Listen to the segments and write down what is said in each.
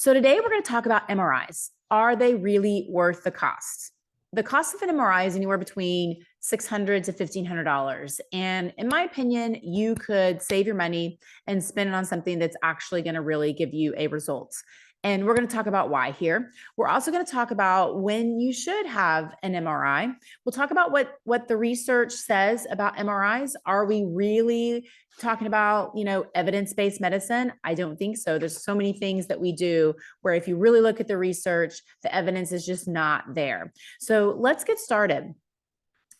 So today we're going to talk about MRIs. Are they really worth the cost? The cost of an MRI is anywhere between $600 to $1,500. And in my opinion, you could save your money and spend it on something that's actually going to really give you a result. And we're going to talk about why here. We're also going to talk about when you should have an MRI. We'll talk about what the research says about MRIs. Are we really talking about, evidence-based medicine? I don't think so. There's so many things that we do where if you really look at the research, the evidence is just not there. So let's get started.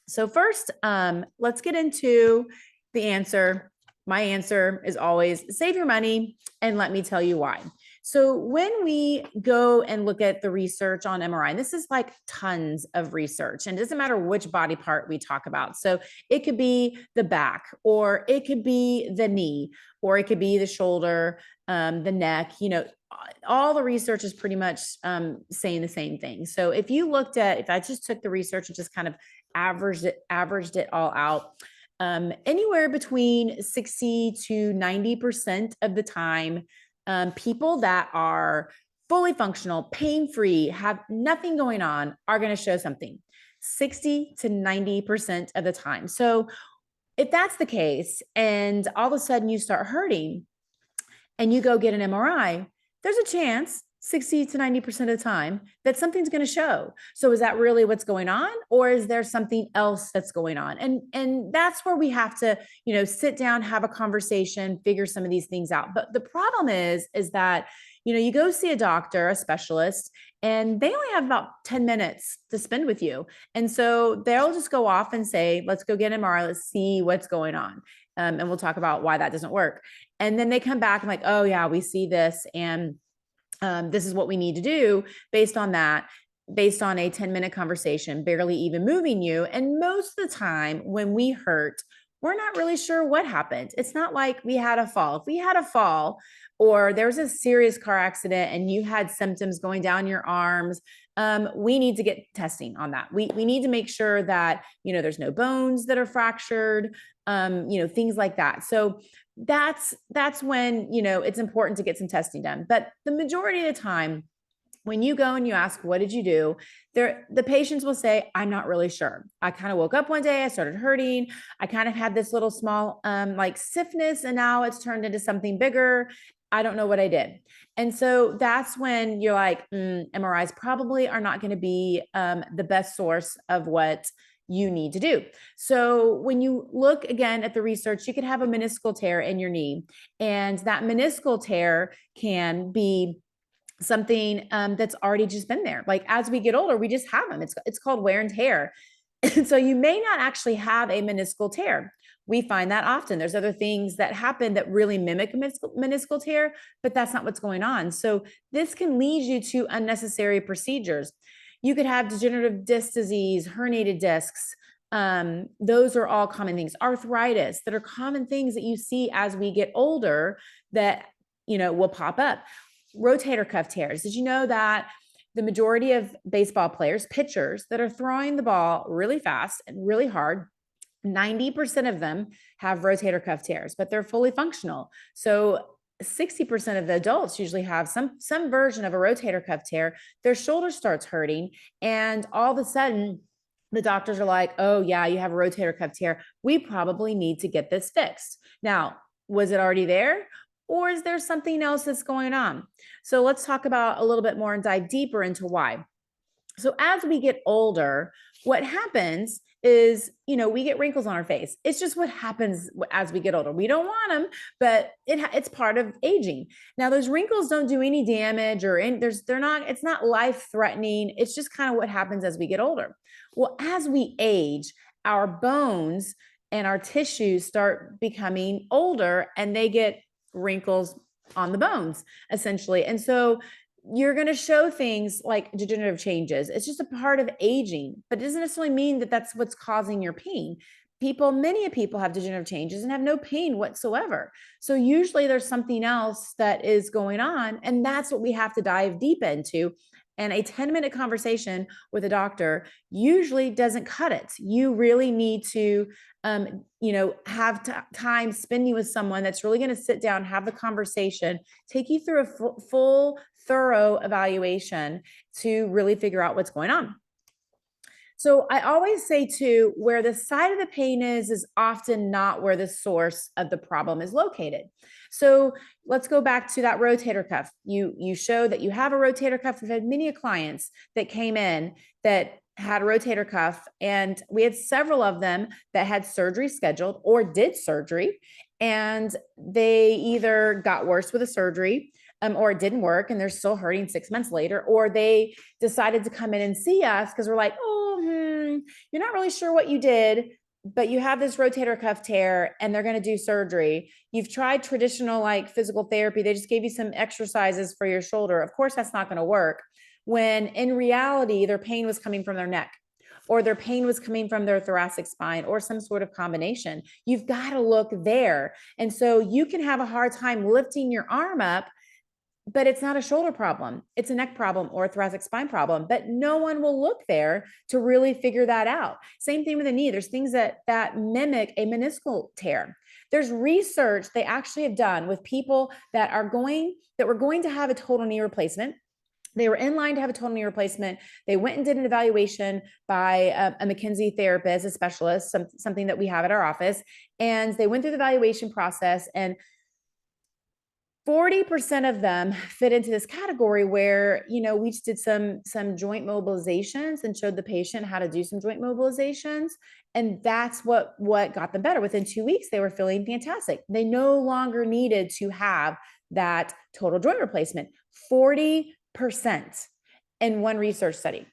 So first, let's get into the answer. My answer is always save your money, and let me tell you why. So when we go and look at the research on MRI, and this is like tons of research, and it doesn't matter which body part we talk about. So it could be the back, or it could be the knee, or it could be the shoulder, the neck, all the research is pretty much saying the same thing. So if I just took the research and just kind of averaged it all out, anywhere between 60 to 90% of the time, people that are fully functional, pain-free, have nothing going on, are going to show something 60 to 90% of the time. So if that's the case, and all of a sudden you start hurting and you go get an MRI, there's a chance 60 to 90% of the time that something's going to show. So is that really what's going on, or is there something else that's going on? And that's where we have to, sit down, have a conversation, figure some of these things out. But the problem is that, you go see a doctor, a specialist, and they only have about 10 minutes to spend with you. And so they'll just go off and say, let's go get an MRI. Let's see what's going on. And we'll talk about why that doesn't work. And then they come back and like, oh yeah, we see this. And this is what we need to do based on that, based on a 10-minute conversation, barely even moving you. And most of the time when we hurt, we're not really sure what happened. It's not like we had a fall. If we had a fall or there was a serious car accident and you had symptoms going down your arms, we need to get testing on that. We need to make sure that, there's no bones that are fractured, things like that. So that's when, it's important to get some testing done. But the majority of the time, when you go and you ask, what did you do? The patients will say, I'm not really sure. I kind of woke up one day, I started hurting. I kind of had this little small like stiffness, and now it's turned into something bigger. I don't know what I did. And so that's when you're like, MRIs probably are not going to be the best source of what you need to do. So when you look again at the research, you could have a meniscal tear in your knee, and that meniscal tear can be something that's already just been there. Like as we get older, we just have them. It's called wear and tear. And so you may not actually have a meniscal tear. We find that often. There's other things that happen that really mimic a meniscal tear, but that's not what's going on. So this can lead you to unnecessary procedures. You could have degenerative disc disease, herniated discs. Those are all common things. Arthritis, that are common things that you see as we get older that, will pop up. Rotator cuff tears. Did you know that the majority of baseball players, pitchers that are throwing the ball really fast and really hard, 90% of them have rotator cuff tears, but they're fully functional. So 60% of the adults usually have some version of a rotator cuff tear. Their shoulder starts hurting, and all of a sudden the doctors are like, oh yeah, you have a rotator cuff tear. We probably need to get this fixed. Now, was it already there? Or is there something else that's going on? So let's talk about a little bit more and dive deeper into why. So as we get older, what happens is, we get wrinkles on our face. It's just what happens as we get older. We don't want them, but it's part of aging. Now, those wrinkles don't do any damage it's not life-threatening. It's just kind of what happens as we get older. Well, as we age, our bones and our tissues start becoming older, and they get wrinkles on the bones, essentially. And so you're going to show things like degenerative changes. It's just a part of aging, but it doesn't necessarily mean that that's what's causing your pain. Many people have degenerative changes and have no pain whatsoever. So usually there's something else that is going on, and that's what we have to dive deep into. And a 10-minute conversation with a doctor usually doesn't cut it. You really need to, have time spending with someone that's really going to sit down, have the conversation, take you through a full, thorough evaluation to really figure out what's going on. So I always say too, where the side of the pain is often not where the source of the problem is located. So let's go back to that rotator cuff. You show that you have a rotator cuff. We've had many clients that came in that had a rotator cuff, and we had several of them that had surgery scheduled or did surgery, and they either got worse with the surgery, or it didn't work and they're still hurting 6 months later, or they decided to come in and see us because we're like, you're not really sure what you did, but you have this rotator cuff tear and they're going to do surgery. You've tried traditional like physical therapy. They just gave you some exercises for your shoulder. Of course, that's not going to work, when in reality, their pain was coming from their neck, or their pain was coming from their thoracic spine, or some sort of combination. You've got to look there. And so you can have a hard time lifting your arm up, but it's not a shoulder problem. It's a neck problem or a thoracic spine problem, but no one will look there to really figure that out. Same thing with the knee. There's things that mimic a meniscal tear. There's research they actually have done with people that were going to have a total knee replacement. They were in line to have a total knee replacement. They went and did an evaluation by a McKinsey therapist, a specialist, something that we have at our office. And they went through the evaluation process, and 40% of them fit into this category where, we just did some joint mobilizations and showed the patient how to do some joint mobilizations. And that's what got them better. Within 2 weeks, they were feeling fantastic. They no longer needed to have that total joint replacement. 40% in one research study.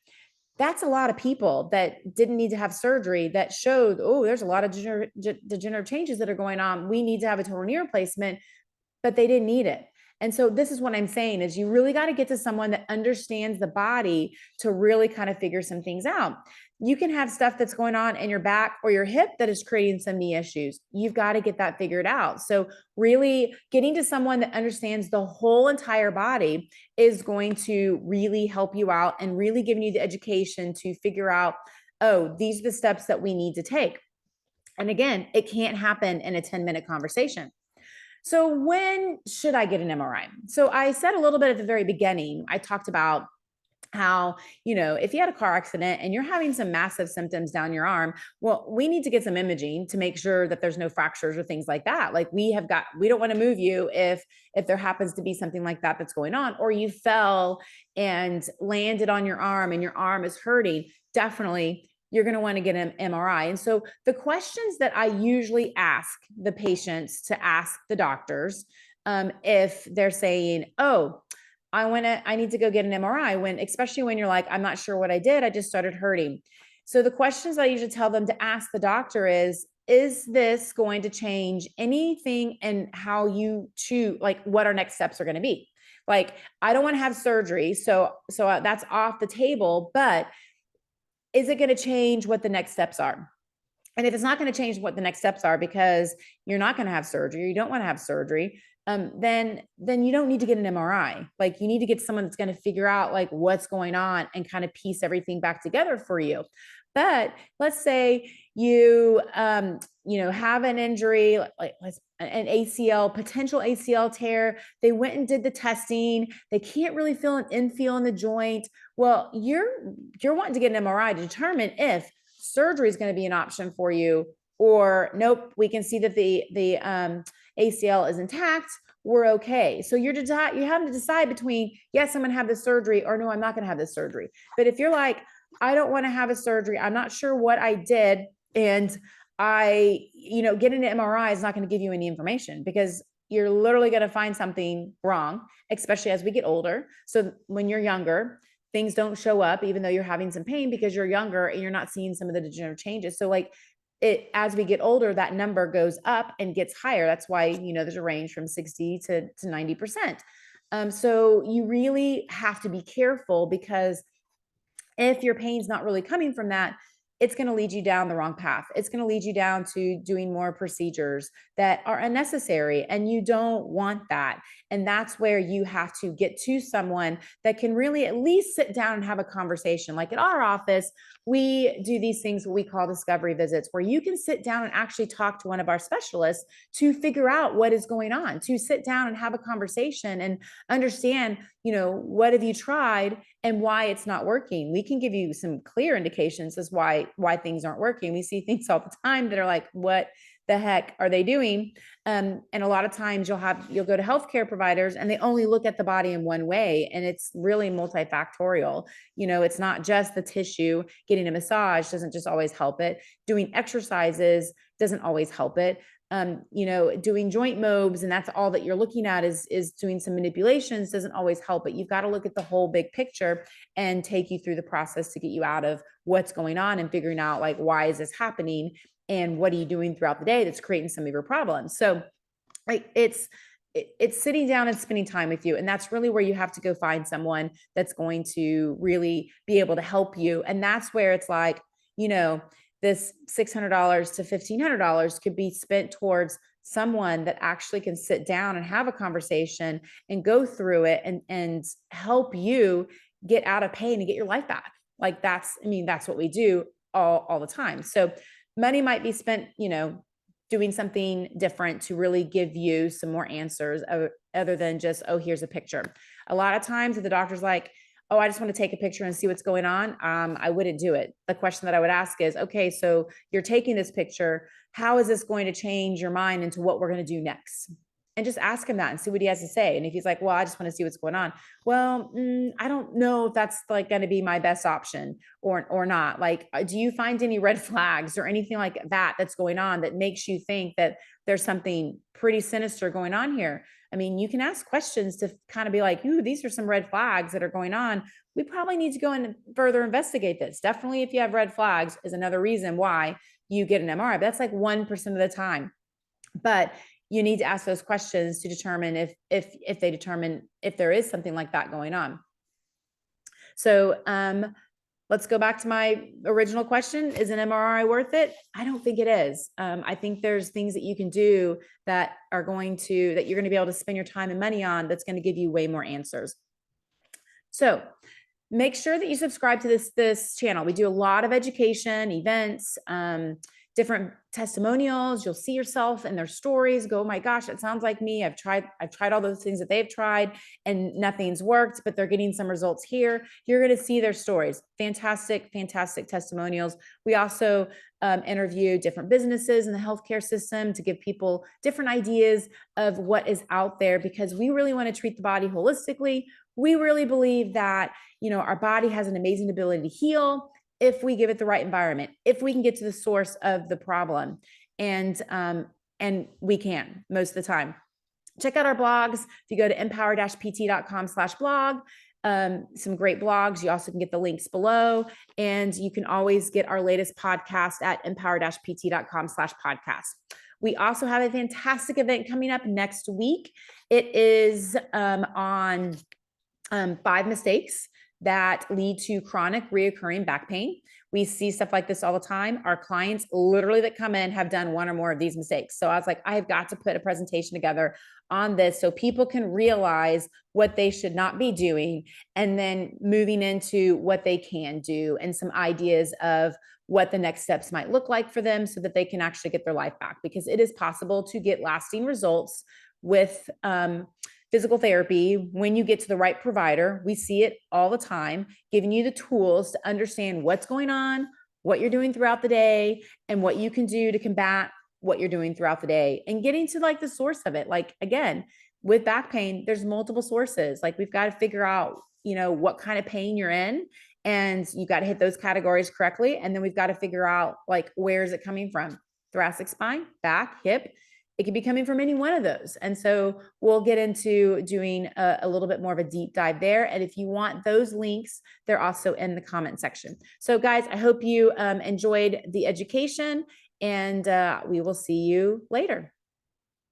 That's a lot of people that didn't need to have surgery, that showed, there's a lot of degenerative changes that are going on. We need to have a total knee replacement, but they didn't need it. And so this is what I'm saying is you really got to get to someone that understands the body to really kind of figure some things out. You can have stuff that's going on in your back or your hip that is creating some knee issues. You've got to get that figured out. So really getting to someone that understands the whole entire body is going to really help you out and really giving you the education to figure out, these are the steps that we need to take. And again, it can't happen in a 10-minute conversation. So when should I get an MRI? So I said a little bit at the very beginning, I talked about how, if you had a car accident and you're having some massive symptoms down your arm, well, we need to get some imaging to make sure that there's no fractures or things like that. Like we don't want to move you if there happens to be something like that that's going on, or you fell and landed on your arm and your arm is hurting. Definitely you're going to want to get an MRI. And so the questions that I usually ask the patients to ask the doctors, if they're saying, I need to go get an MRI, especially when you're like, I'm not sure what I did, I just started hurting. So the questions I usually tell them to ask the doctor is this going to change anything in how you choose, like what our next steps are going to be? Like, I don't want to have surgery. So that's off the table, but is it going to change what the next steps are? And if it's not going to change what the next steps are because you're not going to have surgery, or you don't want to have surgery, then you don't need to get an MRI. Like you need to get someone that's going to figure out like what's going on and kind of piece everything back together for you. But let's say you, have an injury, like an ACL, potential ACL tear. They went and did the testing. They can't really feel an infeel in the joint. Well, you're wanting to get an MRI to determine if surgery is going to be an option for you, or nope, we can see that the ACL is intact. We're okay. So you're having to decide between, yes, I'm going to have this surgery, or no, I'm not going to have this surgery. But if you're like, I don't want to have a surgery, I'm not sure what I did, and getting an MRI is not going to give you any information, because you're literally going to find something wrong, especially as we get older. So when you're younger, things don't show up, even though you're having some pain, because you're younger and you're not seeing some of the degenerative changes. So as we get older, that number goes up and gets higher. That's why, there's a range from 60 to 90%. So you really have to be careful, because if your pain's not really coming from that, it's going to lead you down the wrong path. It's going to lead you down to doing more procedures that are unnecessary, and you don't want that. And that's where you have to get to someone that can really at least sit down and have a conversation. Like at our office, we do these things what we call discovery visits, where you can sit down and actually talk to one of our specialists to figure out what is going on, to sit down and have a conversation and understand, what have you tried and why it's not working. We can give you some clear indications as why things aren't working. We see things all the time that are like, what the heck are they doing? And a lot of times you'll go to healthcare providers and they only look at the body in one way, and it's really multifactorial. It's not just the tissue. Getting a massage doesn't just always help it. Doing exercises doesn't always help it. Doing joint mobs and that's all that you're looking at is doing some manipulations doesn't always help it. You've got to look at the whole big picture and take you through the process to get you out of what's going on and figuring out like, why is this happening? And what are you doing throughout the day that's creating some of your problems? So it's sitting down and spending time with you. And that's really where you have to go find someone that's going to really be able to help you. And that's where it's like, this $600 to $1,500 could be spent towards someone that actually can sit down and have a conversation and go through it and help you get out of pain and get your life back. Like that's what we do all the time. So money might be spent, doing something different to really give you some more answers other than just, oh, here's a picture. A lot of times if the doctor's like, oh, I just want to take a picture and see what's going on, I wouldn't do it. The question that I would ask is, okay, so you're taking this picture. How is this going to change your mind into what we're going to do next? And just ask him that and see what he has to say. And if he's like, well, I just want to see what's going on. Well, I don't know if that's like going to be my best option or not. Like, do you find any red flags or anything like that that's going on that makes you think that there's something pretty sinister going on here? I mean, you can ask questions to kind of be like, ooh, these are some red flags that are going on. We probably need to go and further investigate this. Definitely, if you have red flags, is another reason why you get an MRI. But that's like 1% of the time. But you need to ask those questions to determine if they determine if there is something like that going on. So let's go back to my original question. Is an MRI worth it? I don't think it is. I think there's things that you can do that you're going to be able to spend your time and money on that's going to give you way more answers. So make sure that you subscribe to this channel. We do a lot of education, events, different testimonials. You'll see yourself in their stories. Go, oh my gosh, it sounds like me. I've tried all those things that they've tried and nothing's worked, but they're getting some results here. You're going to see their stories. Fantastic, fantastic testimonials. We also interview different businesses in the healthcare system to give people different ideas of what is out there, because we really want to treat the body holistically. We really believe that, our body has an amazing ability to heal if we give it the right environment, if we can get to the source of the problem. And we can most of the time. Check out our blogs. If you go to empower-pt.com/blog, some great blogs. You also can get the links below, and you can always get our latest podcast at empower-pt.com/podcast. We also have a fantastic event coming up next week. It is on 5 mistakes that lead to chronic reoccurring back pain. We see stuff like this all the time. Our clients literally that come in have done one or more of these mistakes. So I was like, I've got to put a presentation together on this so people can realize what they should not be doing, and then moving into what they can do and some ideas of what the next steps might look like for them so that they can actually get their life back, because it is possible to get lasting results with physical therapy when you get to the right provider. We see it all the time, giving you the tools to understand what's going on, what you're doing throughout the day, and what you can do to combat what you're doing throughout the day, and getting to like the source of it. Like, again, with back pain, there's multiple sources. Like, we've got to figure out, what kind of pain you're in, and you got to hit those categories correctly. And then we've got to figure out, like, where is it coming from? Thoracic spine, back, hip. It could be coming from any one of those. And so we'll get into doing a little bit more of a deep dive there. And if you want those links, they're also in the comment section. So guys, I hope you enjoyed the education, and we will see you later.